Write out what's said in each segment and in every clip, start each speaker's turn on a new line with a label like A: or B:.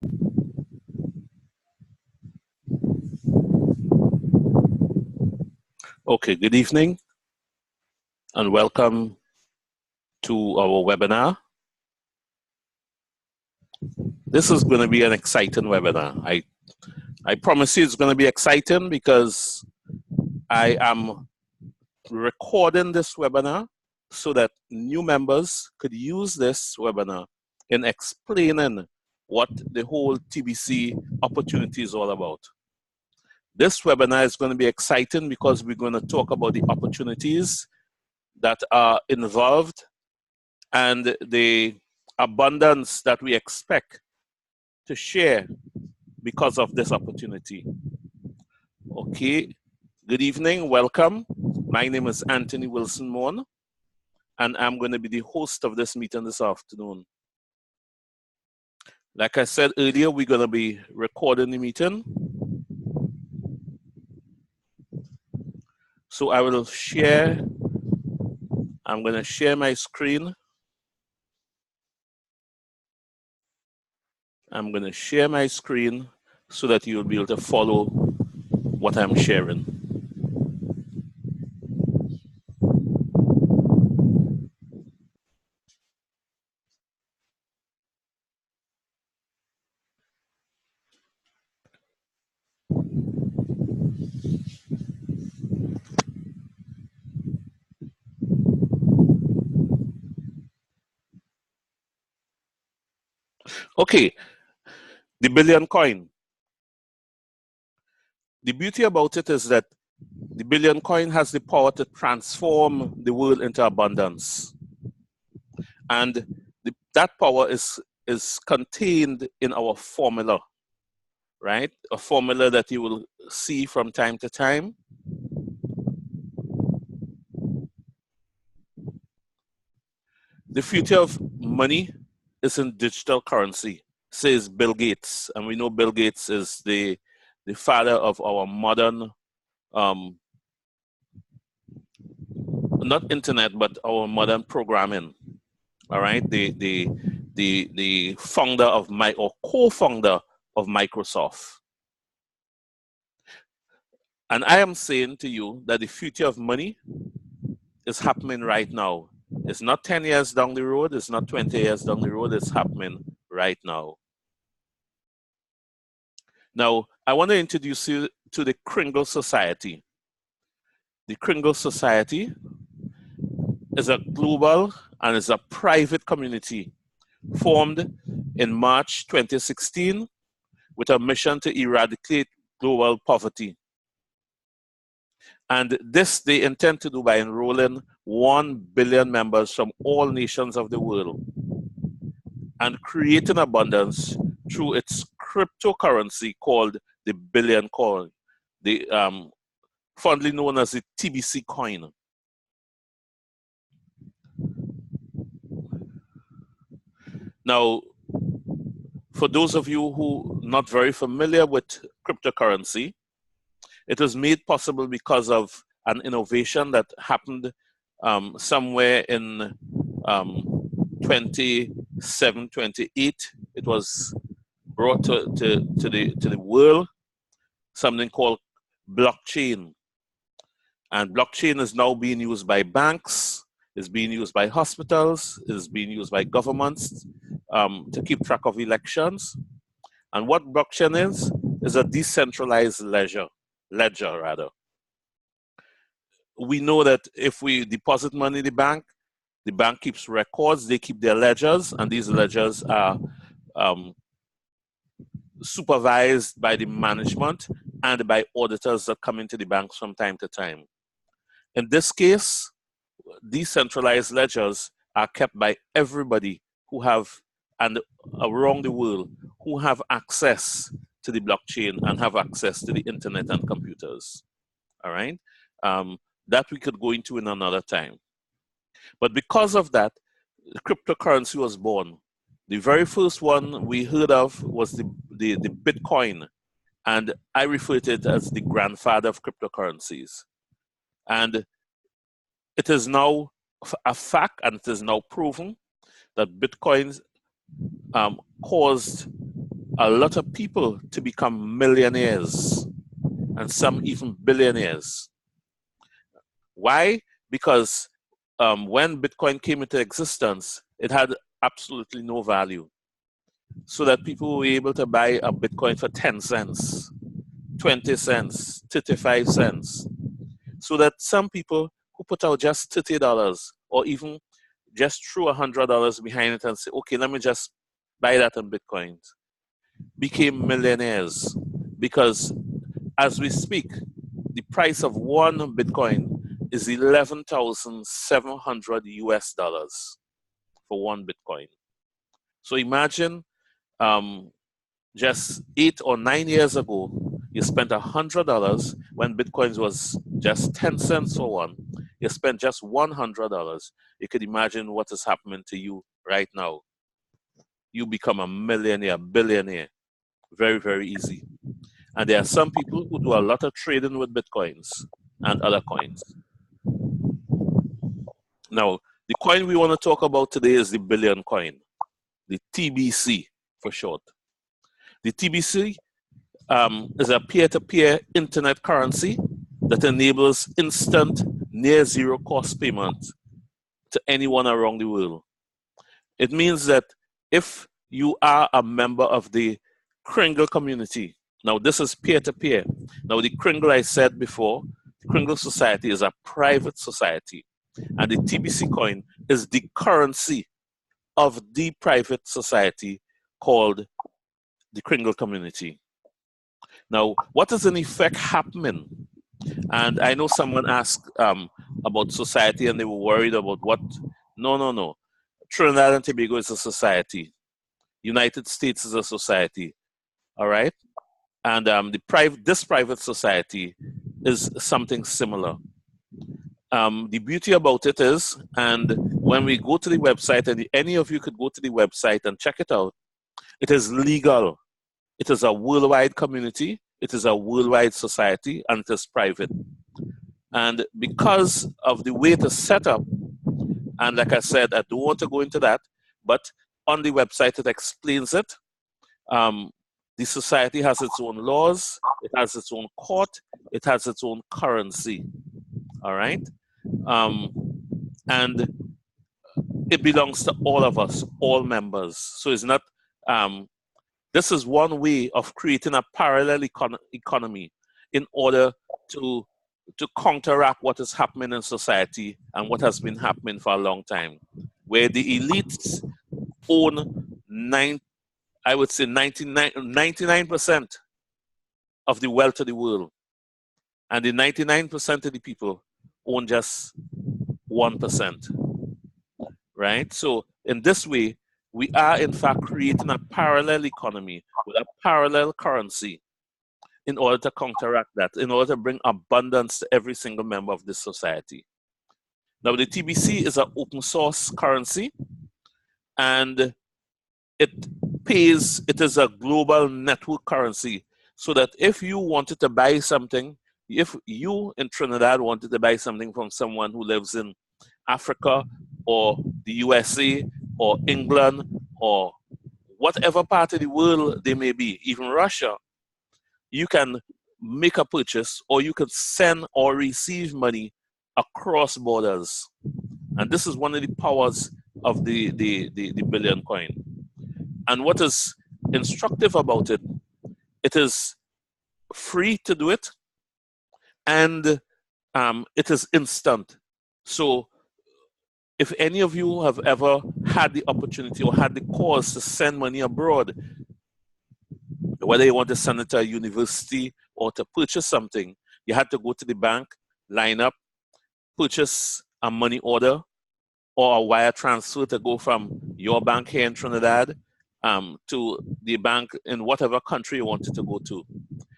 A: Okay, good evening and welcome to our webinar. This is going to be an exciting webinar. I promise you it's going to be exciting because I am recording this webinar so that new members could use this webinar in explaining what the whole TBC opportunity is all about. This webinar is going to be exciting because we're going to talk about the opportunities that are involved and the abundance that we expect to share because of this opportunity. Okay, good evening, welcome. My name is Anthony Wilson-Maughn, and I'm going to be the host of this meeting this afternoon. Like I said earlier, we're going to be recording the meeting. So I will share, I'm going to share my screen. I'm going to share my screen so that you'll be able to follow what I'm sharing. Okay, the billion coin. The beauty about it is that the billion coin has the power to transform the world into abundance. And that power is contained in our formula, right? A formula that you will see from time to time. The future of money is in digital currency, says Bill Gates. And we know Bill Gates is the father of our modern, not internet, but our modern programming. All right, the founder of or co-founder of Microsoft. And I am saying to you that the future of money is happening right now. It's not 10 years down the road, it's not 20 years down the road, it's happening right now. Now, I want to introduce you to the Kringle Society. The Kringle Society is a global and is a private community formed in March 2016 with a mission to eradicate global poverty. And this they intend to do by enrolling 1 billion members from all nations of the world and creating abundance through its cryptocurrency called the billion coin, the fondly known as the TBC coin. Now, for those of you who are not very familiar with cryptocurrency, it was made possible because of an innovation that happened somewhere in 27, 28. It was brought to the world, something called blockchain. And blockchain is now being used by banks, is being used by hospitals, is being used by governments to keep track of elections. And what blockchain is a decentralized ledger. We know that if we deposit money in the bank keeps records, they keep their ledgers, and these ledgers are supervised by the management and by auditors that come into the banks from time to time. In this case, decentralized ledgers are kept by everybody who have, and around the world, who have access to the blockchain and have access to the internet and computers. All right, that we could go into in another time. But because of that, the cryptocurrency was born. The very first one we heard of was the Bitcoin, and I refer to it as the grandfather of cryptocurrencies. And it is now a fact, and it is now proven that Bitcoins caused a lot of people to become millionaires and some even billionaires. Why? Because when Bitcoin came into existence, it had absolutely no value. So that people were able to buy a Bitcoin for 10 cents, 20 cents, 35 cents. So that some people who put out just $30 or even just threw $100 behind it and say, okay, let me just buy that in Bitcoins, became millionaires. Because as we speak, the price of one Bitcoin is 11,700 US dollars for one Bitcoin. So imagine just 8 or 9 years ago, you spent $100 when Bitcoins was just 10 cents for one. You spent just $100. You could imagine what is happening to you right now. You become a millionaire, billionaire, very, very easy. And there are some people who do a lot of trading with Bitcoins and other coins. Now, the coin we want to talk about today is the billion coin, the TBC for short. The TBC is a peer-to-peer internet currency that enables instant, near-zero cost payment to anyone around the world. It means that if you are a member of the Kringle community, now this is peer-to-peer. Now the Kringle I said before, the Kringle Society is a private society, and the TBC coin is the currency of the private society called the Kringle community. Now, what is in effect happening? And I know someone asked about society and they were worried about what. No. Trinidad and Tobago is a society. United States is a society. All right? And this private society is something similar. The beauty about it is, and when we go to the website, and any of you could go to the website and check it out, it is legal. It is a worldwide community. It is a worldwide society, and it is private. And because of the way it is set up, and like I said, I don't want to go into that, but on the website it explains it. The society has its own laws, it has its own court, it has its own currency. All right? And it belongs to all of us, all members. So it's not, this is one way of creating a parallel economy in order to counteract what is happening in society and what has been happening for a long time, where the elites own 99% of the wealth of the world, and the 99% of the people own just 1%, right? So in this way, we are in fact creating a parallel economy with a parallel currency in order to counteract that, in order to bring abundance to every single member of this society. Now, the TBC is an open source currency, and it is a global network currency, so that if you wanted to buy something, if you in Trinidad wanted to buy something from someone who lives in Africa or the USA or England or whatever part of the world they may be, even Russia, you can make a purchase, or you can send or receive money across borders. And this is one of the powers of the billion coin. And what is instructive about it, it is free to do it, and it is instant. So if any of you have ever had the opportunity or had the cause to send money abroad, whether you want to send it to a university or to purchase something, you had to go to the bank, line up, purchase a money order or a wire transfer to go from your bank here in Trinidad to the bank in whatever country you wanted to go to.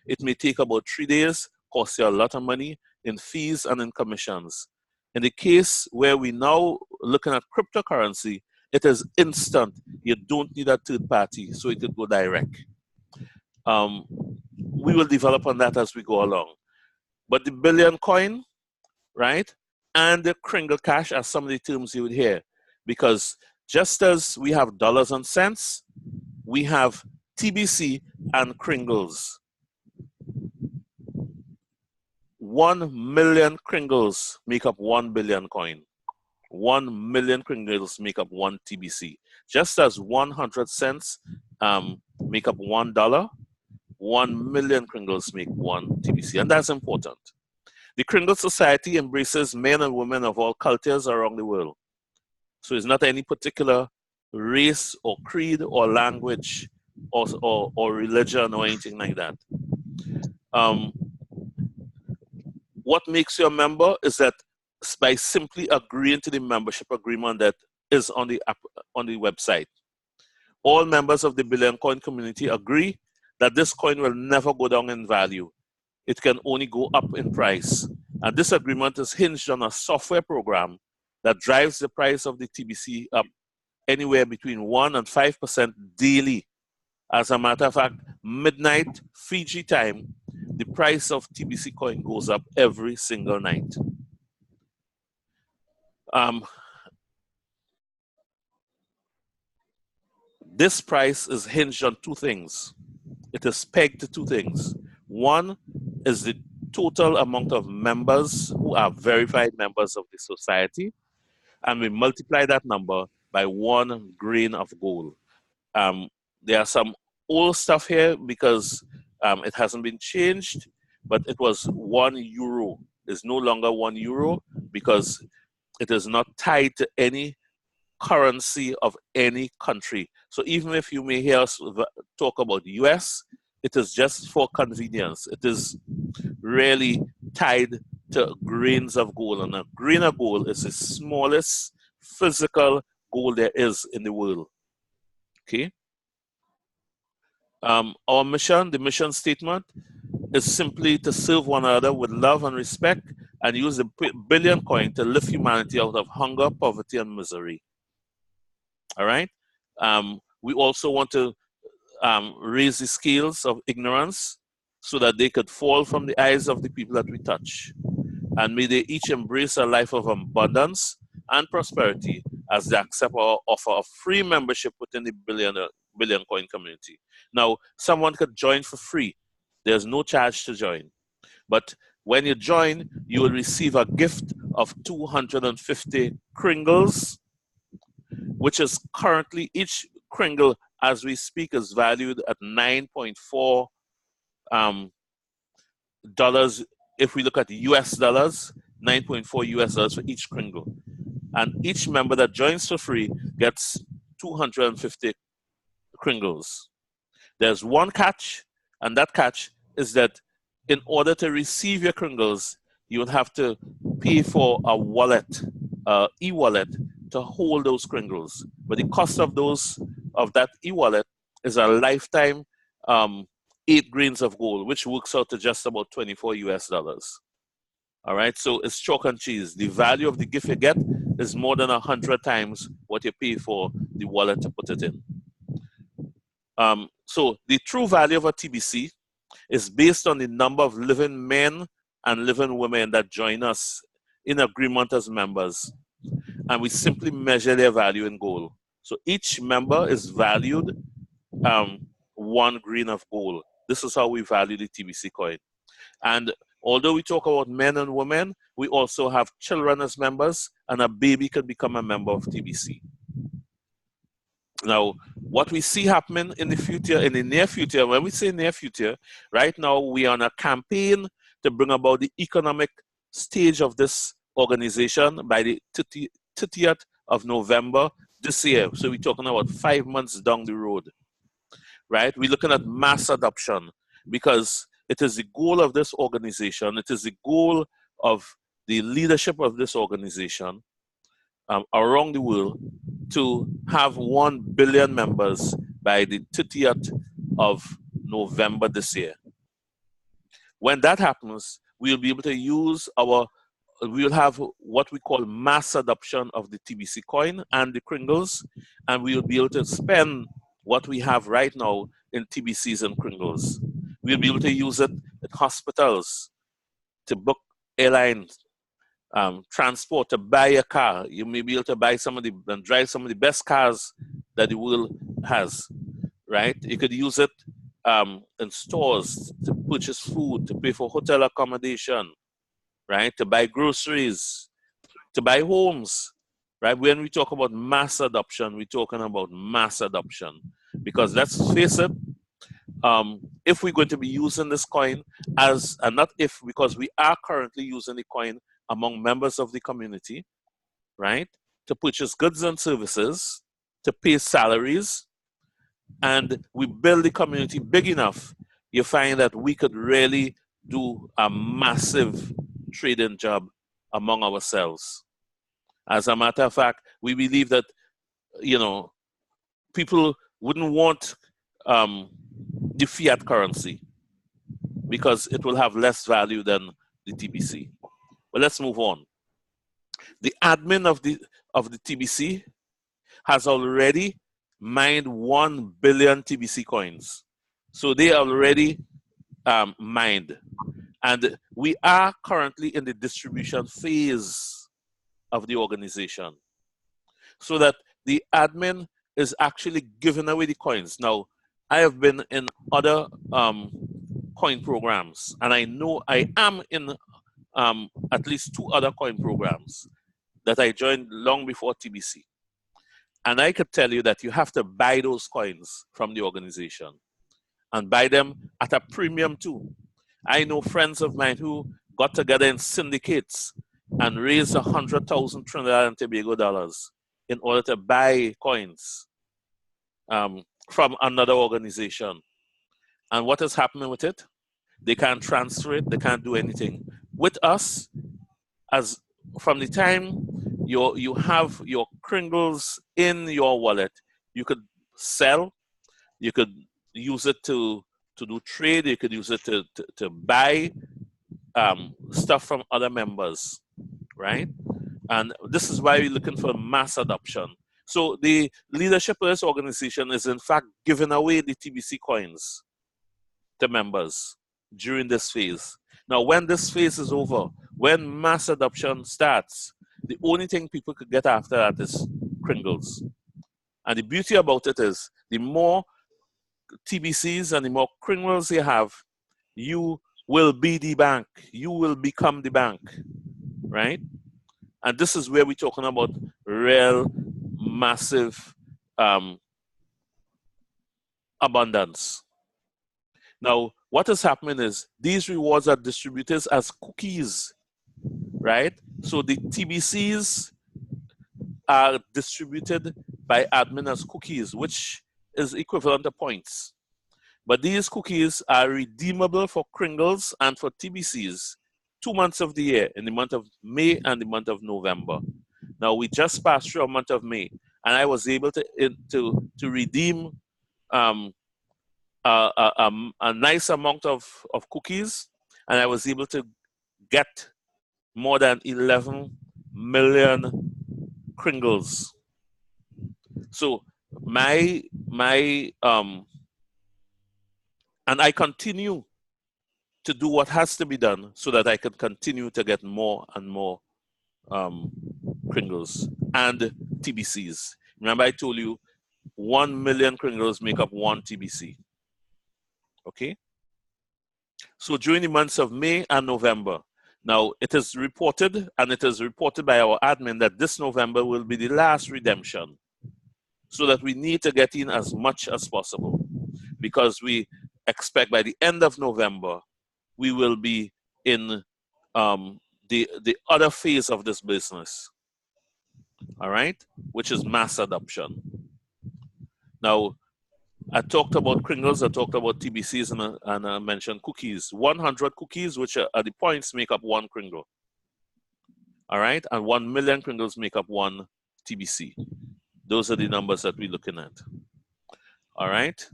A: It may take about 3 days, cost you a lot of money in fees and in commissions. In the case where we now looking at cryptocurrency, it is instant. You don't need a third party, so it could go direct. We will develop on that as we go along. But the billion coin, right, and the Kringle cash are some of the terms you would hear. Because just as we have dollars and cents, we have TBC and Kringles. 1 million Kringles make up 1 billion coin. 1 million Kringles make up 1 TBC. Just as 100 cents make up $1, 1 million Kringles make 1 TBC, and that's important. The Kringle Society embraces men and women of all cultures around the world. So it's not any particular race or creed or language or religion or anything like that. What makes you a member is that by simply agreeing to the membership agreement that is on the website. All members of the Billion Coin community agree that this coin will never go down in value. It can only go up in price. And this agreement is hinged on a software program that drives the price of the TBC up anywhere between 1% and 5% daily. As a matter of fact, midnight Fiji time, the price of TBC coin goes up every single night. This price is hinged on two things. It is pegged to two things. One is the total amount of members who are verified members of the society, and we multiply that number by 1 grain of gold. There are some old stuff here because it hasn't been changed, but it was €1. It's no longer €1 because it is not tied to any currency of any country. So even if you may hear us talk about the US, it is just for convenience. It is really tied to grains of gold. And a grain of gold is the smallest physical gold there is in the world. Okay? Our mission, the mission statement, is simply to serve one another with love and respect and use the billion coin to lift humanity out of hunger, poverty, and misery. All right? We also want to raise the scales of ignorance so that they could fall from the eyes of the people that we touch. And may they each embrace a life of abundance and prosperity as they accept our offer of free membership within the billion coin community. Now, someone could join for free. There's no charge to join. But when you join, you will receive a gift of 250 Kringles, which is currently, each Kringle as we speak is valued at $9.4 dollars. If we look at the US dollars, $9.4 US dollars for each Kringle. And each member that joins for free gets 250 Kringles. There's one catch, and that catch is that in order to receive your Kringles, you would have to pay for a wallet, e-wallet, to hold those Kringles. But the cost of that e-wallet is a lifetime 8 grains of gold, which works out to just about 24 US dollars. All right, so it's chalk and cheese. The value of the gift you get is more than 100 times what you pay for the wallet to put it in. So the true value of a TBC is based on the number of living men and living women that join us in agreement as members. And we simply measure their value in gold. So each member is valued 1 grain of gold. This is how we value the TBC coin. And although we talk about men and women, we also have children as members, and a baby can become a member of TBC. Now, what we see happening in the future, in the near future, when we say near future, right now we are on a campaign to bring about the economic stage of this organization by the 30th of November this year. So we're talking about 5 months down the road, right? We're looking at mass adoption because it is the goal of this organization, it is the goal of the leadership of this organization around the world to have 1 billion members by the 30th of November this year. When that happens, we'll be able to use we'll have what we call mass adoption of the TBC coin and the Kringles, and we'll be able to spend what we have right now in TBCs and Kringles. We'll be able to use it at hospitals, to book airlines, transport, to buy a car. You may be able to buy and drive some of the best cars that the world has, right? You could use it in stores to purchase food, to pay for hotel accommodation, right? To buy groceries, to buy homes, right? When we talk about mass adoption, we're talking about mass adoption. Because let's face it, if we're going to be using this coin as, and not if, because we are currently using the coin among members of the community, right? To purchase goods and services, to pay salaries, and we build the community big enough, you find that we could really do a massive trading job among ourselves. As a matter of fact, we believe that, you know, people wouldn't want the fiat currency because it will have less value than the TBC. But let's move on. The admin of the TBC has already mined 1 billion TBC coins. So they already mined. And we are currently in the distribution phase of the organization, so that the admin is actually giving away the coins. Now, I have been in other coin programs, and I know I am in at least 2 other coin programs that I joined long before TBC. And I could tell you that you have to buy those coins from the organization and buy them at a premium too. I know friends of mine who got together in syndicates and raised 100,000 Trinidad and Tobago dollars in order to buy coins from another organization. And what is happening with it? They can't transfer it, they can't do anything. With us, as from the time you have your Kringles in your wallet, you could sell, you could use it to do trade, you could use it to buy stuff from other members, right? And this is why we're looking for mass adoption. So the leadership of this organization is in fact giving away the TBC coins to members during this phase. Now, when this phase is over, when mass adoption starts, the only thing people could get after that is Kringles. And the beauty about it is, the more TBCs and the more Kringles you have, you will be the bank. You will become the bank, right? And this is where we're talking about real, massive abundance. Now, what is happening is these rewards are distributed as cookies, right? So the TBCs are distributed by admin as cookies, which is equivalent to points. But these cookies are redeemable for Kringles and for TBCs 2 months of the year, in the month of May and the month of November. Now, we just passed through a month of May, and I was able to redeem a nice amount of cookies, and I was able to get more than 11 million Kringles. So and I continue to do what has to be done so that I can continue to get more and more Kringles and TBCs. Remember, I told you 1 million Kringles make up 1 TBC. Okay? So during the months of May and November, now it is reported, and it is reported by our admin, that this November will be the last redemption, so that we need to get in as much as possible, because we expect by the end of November, we will be in the other phase of this business, all right, which is mass adoption. Now, I talked about Kringles, I talked about TBCs, and I mentioned cookies. 100 cookies, which are the points, make up 1 Kringle. All right, and 1 million Kringles make up 1 TBC. Those are the numbers that we're looking at. All right.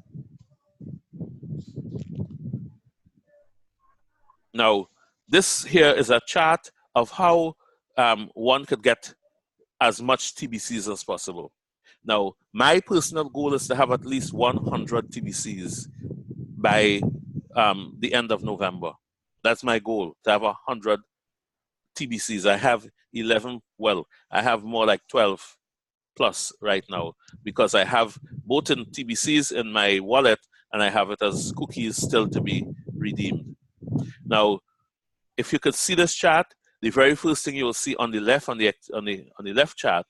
A: Now, this here is a chart of how one could get as much TBCs as possible. Now, my personal goal is to have at least 100 TBCs by the end of November. That's my goal, to have 100 TBCs. I have 11, well, I have more like 12 plus right now because I have both in TBCs in my wallet and I have it as cookies still to be redeemed. Now, if you could see this chart, the very first thing you will see on the left on the left chart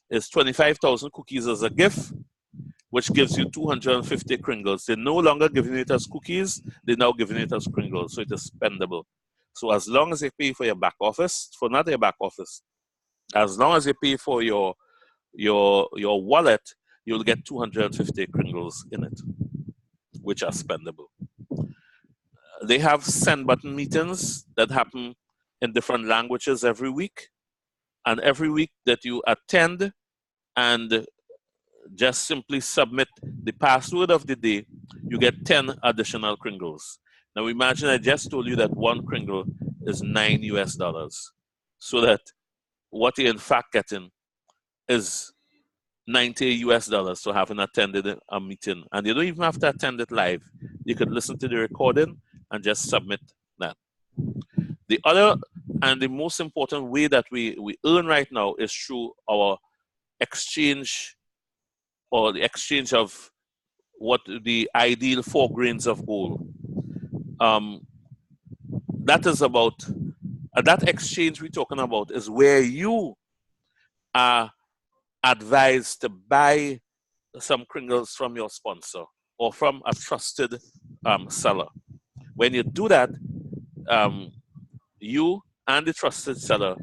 A: is 25,000 cookies as a gift, which gives you 250 Kringles. They're no longer giving it as cookies, they're now giving it as Kringles, so it is spendable. So as long as you pay for your back office, for not your back office, as long as you pay for your wallet, you'll get 250 Kringles in it, which are spendable. They have send button meetings that happen in different languages every week. And every week that you attend and just simply submit the password of the day, you get 10 additional Kringles. Now imagine I just told you that one Kringle is $9 US. So that what you're in fact getting is $90 US for having attended a meeting. And you don't even have to attend it live. You could listen to the recording and just submit that. The other and the most important way that we earn right now is through our exchange, or the exchange of what the ideal 4 grains of gold. That is about, that exchange we're talking about is where you are advised to buy some Kringles from your sponsor or from a trusted seller. When you do that, you and the trusted seller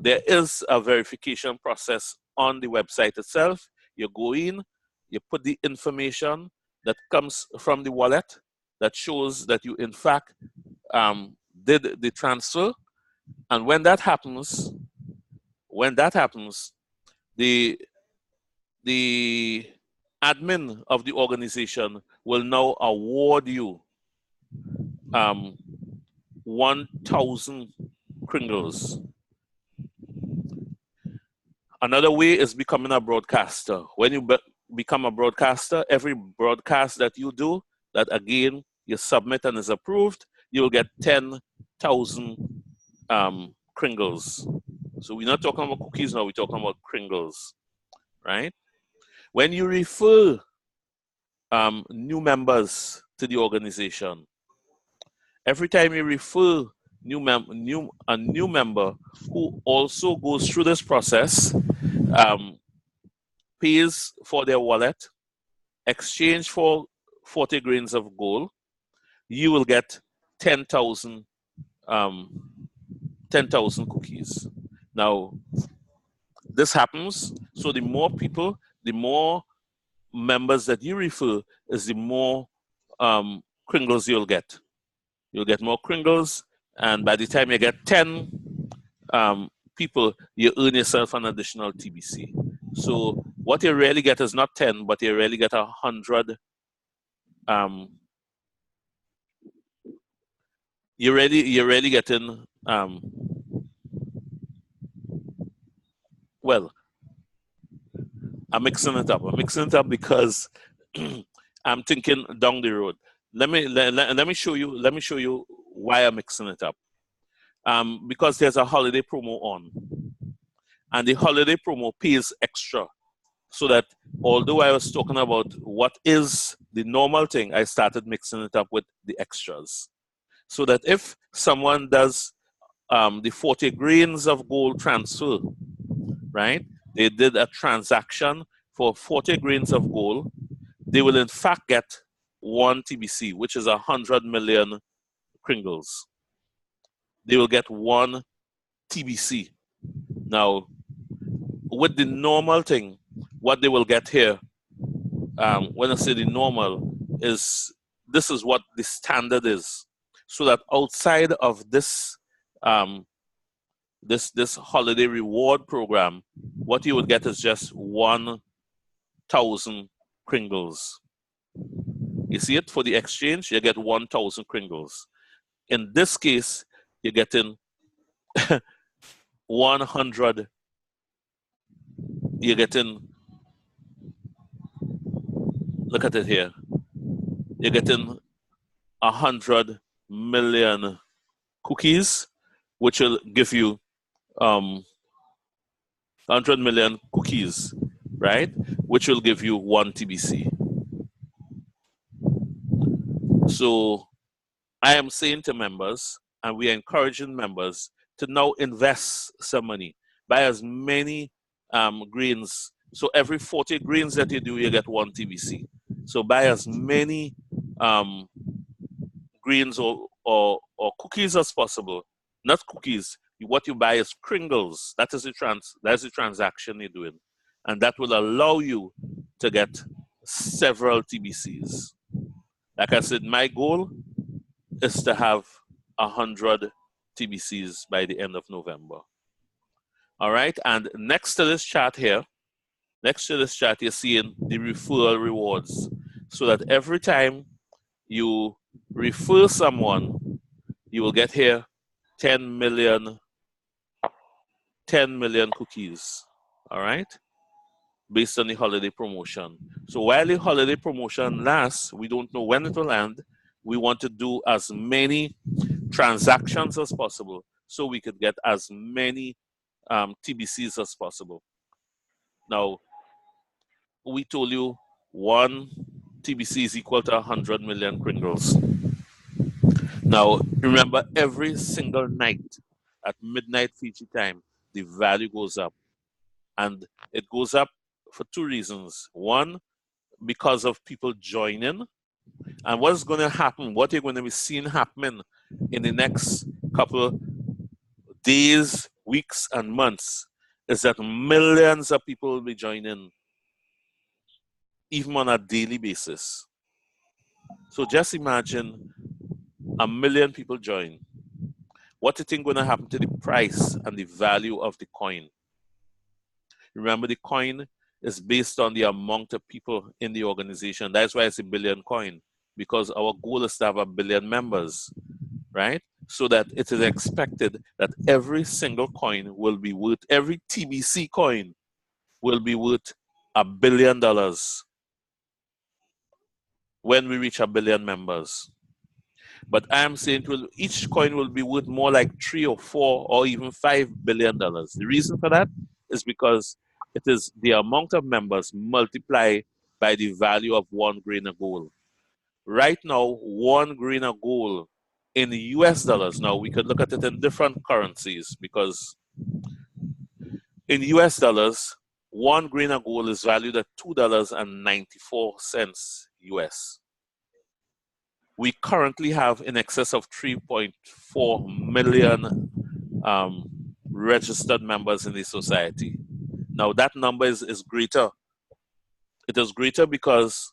A: there is a verification process on the website itself. You go in, you put the information that comes from the wallet that shows that you in fact did the transfer. And when that happens, the admin of the organization will now award you 1,000 Kringles. Another way is becoming a broadcaster. When you become a broadcaster, every broadcast that you do, that again you submit and is approved, you'll get 10,000 Kringles. So we're not talking about cookies now, we're talking about Kringles, right? When you refer new members to the organization, every time you refer a new member who also goes through this process, pays for their wallet, exchange for 40 grains of gold, you will get 10,000 cookies. Now, this happens, so the more people, the more members that you refer, is the more Kringles you'll get. You'll get more Kringles, and by the time you get 10 people, you earn yourself an additional TBC. So what you really get is not 10, but you really get 100. You're really getting well. I'm mixing it up. I'm mixing it up because I'm thinking down the road. Let me show you. Let me show you why I'm mixing it up. Because there's a holiday promo on, and the holiday promo pays extra. So that although I was talking about what is the normal thing, I started mixing it up with the extras. So that if someone does the 40 grains of gold transfer, right? They did a transaction for 40 grains of gold, they will in fact get 1 TBC, which is 100 million Kringles. They will get 1 TBC. Now, with the normal thing, what they will get here, when I say the normal, is this is what the standard is. So that outside of this this holiday reward program, what you would get is just 1,000 Kringles. You see it? For the exchange, you get 1,000 Kringles. In this case, you're getting 100. You're getting, look at it here. You're getting 100 million cookies, which will give you 100 million cookies, right? Which will give you 1 TBC. So I am saying to members, and we are encouraging members to now invest some money. Buy as many greens. So every 40 greens that you do, you get 1 TBC. So buy as many greens or cookies as possible. Not cookies. What you buy is Kringles. That is that's the transaction you're doing. And that will allow you to get several TBCs. Like I said, my goal is to have 100 TBCs by the end of November. All right, and next to this chart here, you're seeing the referral rewards. So that every time you refer someone, you will get here 10 million cookies. All right, based on the holiday promotion. So while the holiday promotion lasts, we don't know when it will end. We want to do as many transactions as possible so we could get as many TBCs as possible. Now, we told you 1 TBC is equal to 100 million Kringles. Now, remember, every single night at midnight Fiji time, the value goes up. And it goes up for 2 reasons. One, because of people joining. And what's going to happen, what you're going to be seeing happening in the next couple days, weeks, and months is that millions of people will be joining, even on a daily basis. So just imagine 1 million people join. What do you think going to happen to the price and the value of the coin? Remember, the coin is based on the amount of people in the organization. That's why it's a billion coin, because our goal is to have 1 billion members, right? So that it is expected that every single coin will be worth, every TBC coin will be worth $1 billion when we reach 1 billion members. But I am saying each coin will be worth more like 3 or 4 or even $5 billion. The reason for that is because it is the amount of members multiplied by the value of 1 grain of gold. Right now, 1 grain of gold in US dollars, now we could look at it in different currencies, because in US dollars, 1 grain of gold is valued at $2.94 US. We currently have in excess of 3.4 million registered members in the society. Now that number is greater. It is greater because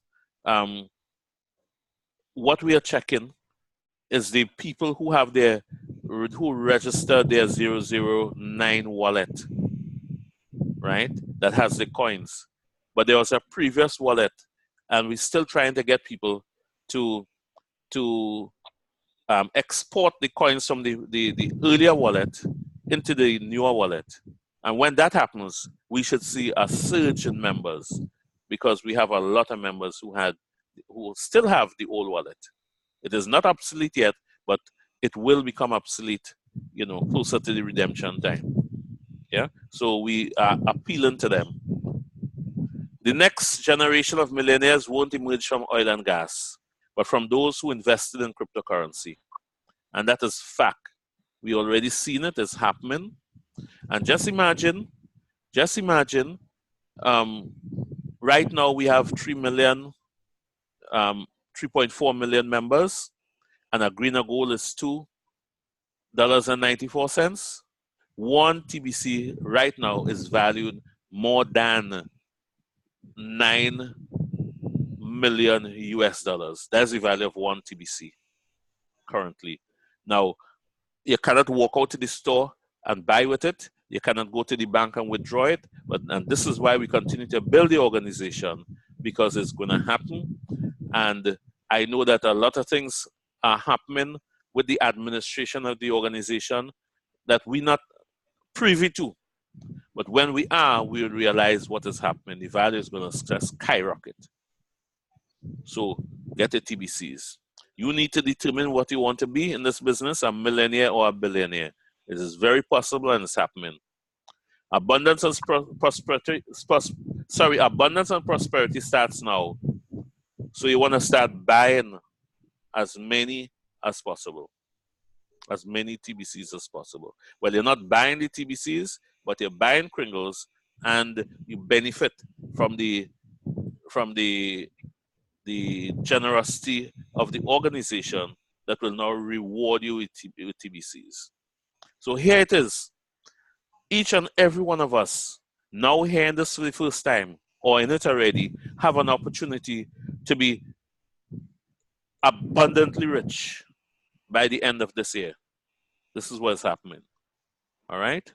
A: what we are checking is the people who have who registered their 009 wallet, right? That has the coins. But there was a previous wallet, and we're still trying to get people to export the coins from the earlier wallet into the newer wallet. And when that happens, we should see a surge in members, because we have a lot of members who still have the old wallet. It is not obsolete yet, but it will become obsolete, closer to the redemption time. Yeah. So we are appealing to them. The next generation of millionaires won't emerge from oil and gas, but from those who invested in cryptocurrency. And that is fact. We already seen it, it's happening. And just imagine, right now we have 3.4 million members, and a green of gold is $2.94. 1 TBC right now is valued more than 9 million US dollars. That's the value of 1 TBC currently. Now, you cannot walk out to the store and buy with it. You cannot go to the bank and withdraw it. And this is why we continue to build the organization, because it's going to happen. And I know that a lot of things are happening with the administration of the organization that we're not privy to. But when we are, we will realize what is happening. The value is going to skyrocket. So get the TBCs. You need to determine what you want to be in this business, a millionaire or a billionaire. It is very possible, and it's happening. Abundance and prosperity, abundance and prosperity starts now. So you want to start buying as many as possible, as many TBCs as possible. Well, you're not buying the TBCs, but you're buying Kringles, and you benefit from the generosity of the organization that will now reward you with TBCs. So here it is. Each and every one of us, now hearing this for the first time, or in it already, have an opportunity to be abundantly rich by the end of this year. This is what's happening. All right?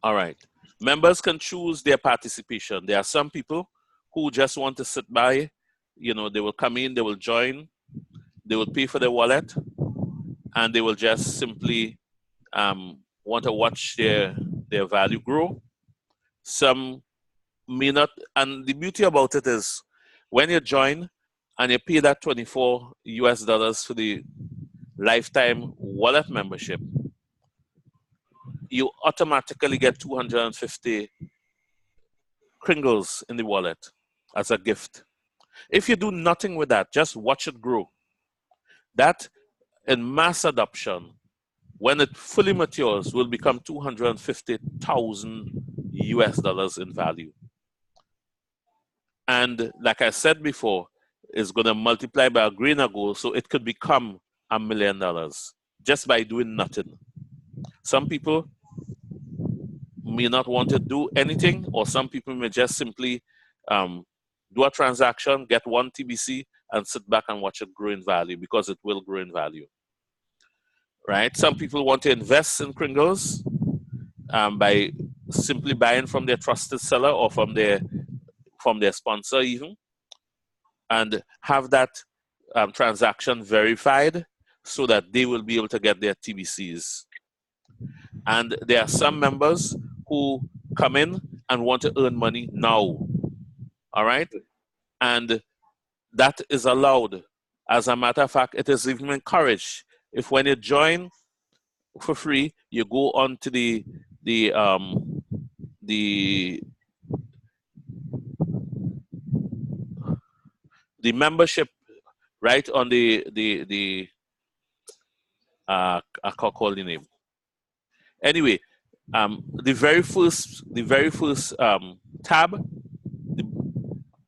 A: All right. Members can choose their participation. There are some people who just want to sit by. You know, they will come in, they will join, they will pay for their wallet, and they will just simply want to watch their value grow. Some may not, and the beauty about it is when you join and you pay that $24 US for the lifetime wallet membership, you automatically get 250 Kringles in the wallet as a gift. If you do nothing with that, just watch it grow. That in mass adoption, when it fully matures, will become 250,000 US in value. And like I said before, it's going to multiply by a grain of gold, so it could become $1 million just by doing nothing. Some people may not want to do anything, or some people may just simply do a transaction, get one TBC, and sit back and watch it grow in value, because it will grow in value. Right? Some people want to invest in Kringles by simply buying from their trusted seller or from their sponsor even, and have that transaction verified so that they will be able to get their TBCs. And there are some members who come in and want to earn money now. All right? And that is allowed. As a matter of fact, it is even encouraged. If when you join for free, you go on to the membership, right, on the I can't call the name. Anyway, the very first tab,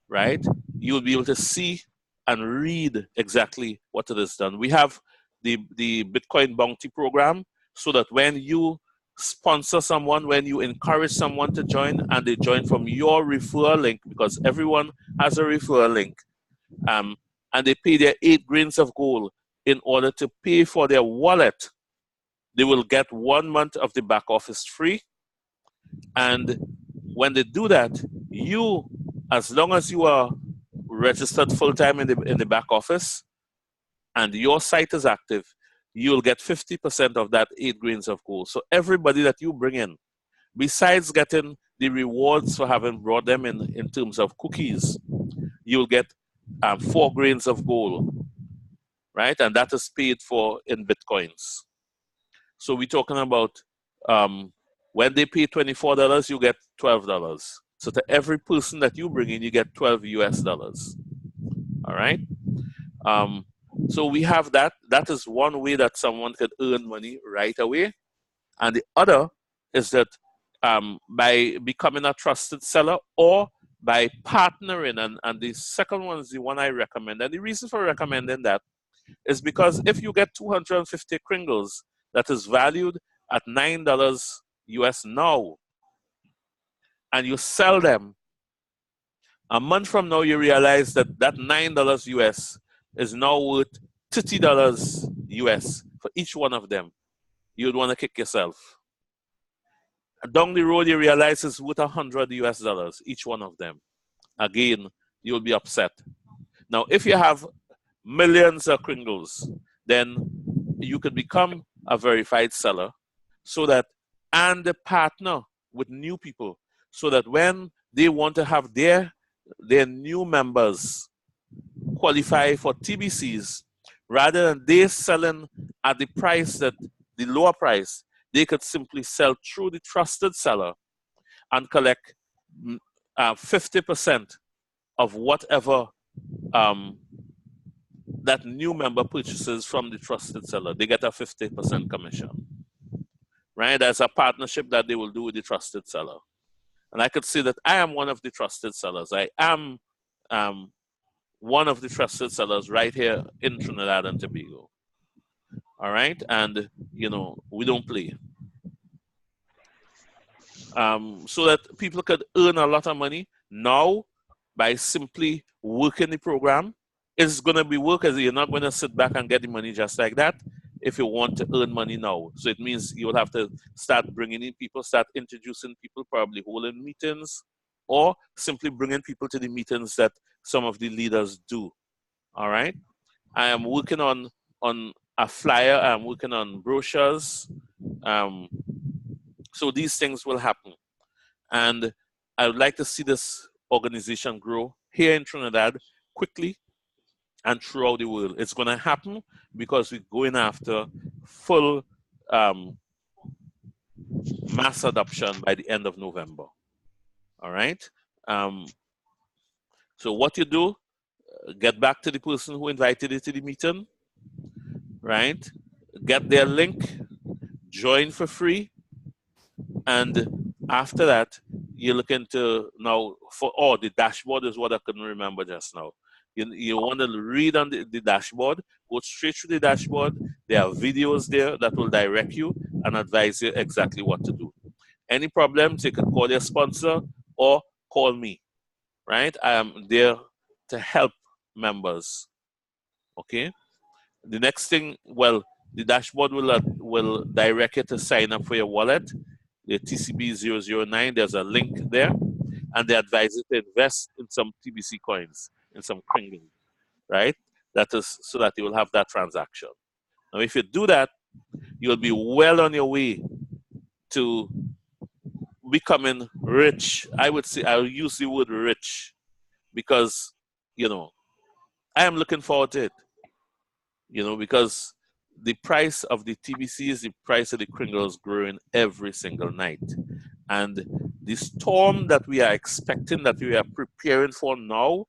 A: right, you'll be able to see and read exactly what it has done. We have the Bitcoin Bounty program, so that when you sponsor someone, when you encourage someone to join, and they join from your referral link, because everyone has a referral link, and they pay their 8 grains of gold in order to pay for their wallet, they will get 1 month of the back office free. And when they do that, you, as long as you are registered full-time in the back office and your site is active, you'll get 50% of that 8 grains of gold. So everybody that you bring in, besides getting the rewards for having brought them in terms of cookies, you'll get 4 grains of gold, right? And that is paid for in Bitcoins. So we're talking about when they pay $24, you get $12. So to every person that you bring in, you get $12 US. All right? So we have that. That is one way that someone could earn money right away. And the other is that by becoming a trusted seller, or by partnering. And the second one is the one I recommend. And the reason for recommending that is because if you get 250 Kringles that is valued at $9 US now, and you sell them, a month from now you realize that that $9 US is now worth $30 US for each one of them. You'd want to kick yourself. Down the road you realize it's worth $100 US each one of them. Again, you'll be upset. Now, if you have millions of Kringles, then you could become a verified seller, so that, and partner with new people, so that when they want to have their their new members qualify for TBCs, rather than they selling at the price that the lower price, they could simply sell through the trusted seller and collect 50% of whatever that new member purchases from the trusted seller. They get a 50% commission, right? That's a partnership that they will do with the trusted seller. And I could see that I am one of the trusted sellers. I am one of the trusted sellers right here in Trinidad and Tobago. All right, and we don't play. So that people could earn a lot of money now by simply working the program. It's going to be work, as you're not going to sit back and get the money just like that if you want to earn money now. So it means you'll have to start bringing in people, start introducing people, probably holding meetings, or simply bringing people to the meetings that some of the leaders do. All right. I am working on a flyer. I'm working on brochures. So these things will happen. And I would like to see this organization grow here in Trinidad quickly and throughout the world. It's going to happen because we're going after full mass adoption by the end of November. All right. So what you do, get back to the person who invited you to the meeting, right? Get their link, join for free, and after that, you look into now the dashboard is what I couldn't remember just now. You want to read on the dashboard, go straight to the dashboard. There are videos there that will direct you and advise you exactly what to do. Any problems, you can call your sponsor or call me, right? I am there to help members, okay? The next thing, well, the dashboard will direct you to sign up for your wallet, the TCB009. There's a link there, and they advise you to invest in some TBC coins, in some Kringle, right? That is so that you will have that transaction. Now, if you do that, you'll be well on your way to becoming rich. I would say I'll use the word rich because, I am looking forward to it. Because the price of the TBCs, the price of the Kringle is growing every single night. And the storm that we are expecting, that we are preparing for now,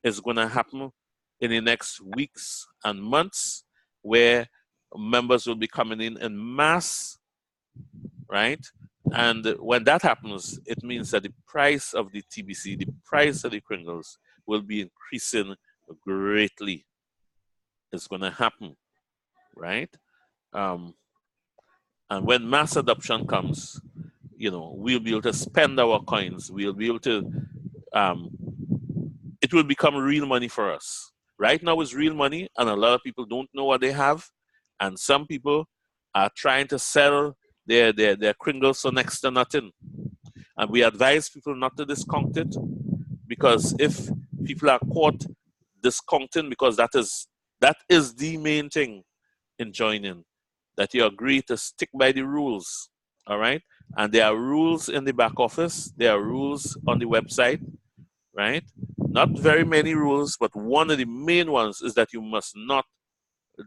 A: is going to happen in the next weeks and months, where members will be coming in mass, right? And when that happens, it means that the price of the TBC, the price of the Kringles, will be increasing greatly. It's going to happen, right? And when mass adoption comes, we'll be able to spend our coins. We'll be able to, it will become real money for us. Right now it's real money, and a lot of people don't know what they have. And some people are trying to sell their Kringles for next to nothing. And we advise people not to discount it, because if people are caught discounting, because that is the main thing in joining, that you agree to stick by the rules, all right? And there are rules in the back office, there are rules on the website, right? Not very many rules, but one of the main ones is that you must not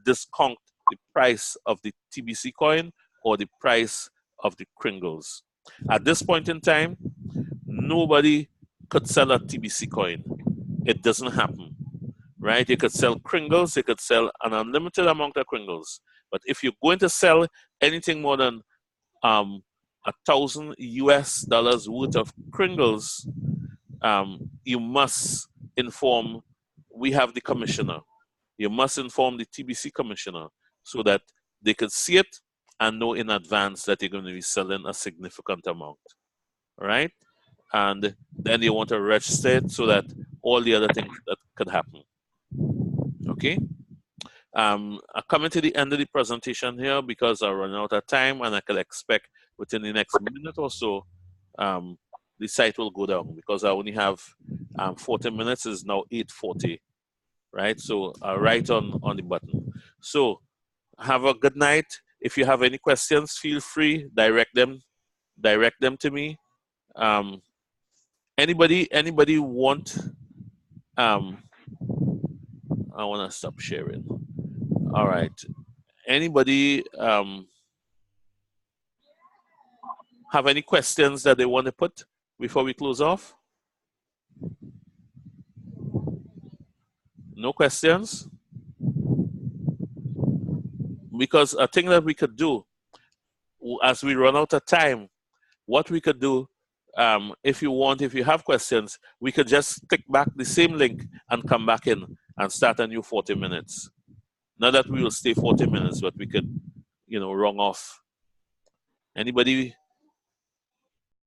A: discount the price of the TBC coin or the price of the Kringles. At this point in time, nobody could sell a TBC coin. It doesn't happen, right? You could sell Kringles, you could sell an unlimited amount of Kringles. But if you're going to sell anything more than $1,000 US worth of Kringles, you must inform, we have the commissioner. You must inform the TBC commissioner so that they could see it and know in advance that you're going to be selling a significant amount, all right? And then you want to register it so that all the other things that could happen, okay? I'm coming to the end of the presentation here because I run out of time, and I could expect within the next minute or so, the site will go down because I only have 40 minutes. Is now 8:40, right? So right on the button. So have a good night. If you have any questions, feel free, direct them to me. Anybody want, I want to stop sharing. All right. Anybody have any questions that they want to put before we close off? No questions? Because a thing that we could do as we run out of time, what we could do, if you have questions, we could just stick back the same link and come back in and start a new 40 minutes. Not that we will stay 40 minutes, but we could, run off. Anybody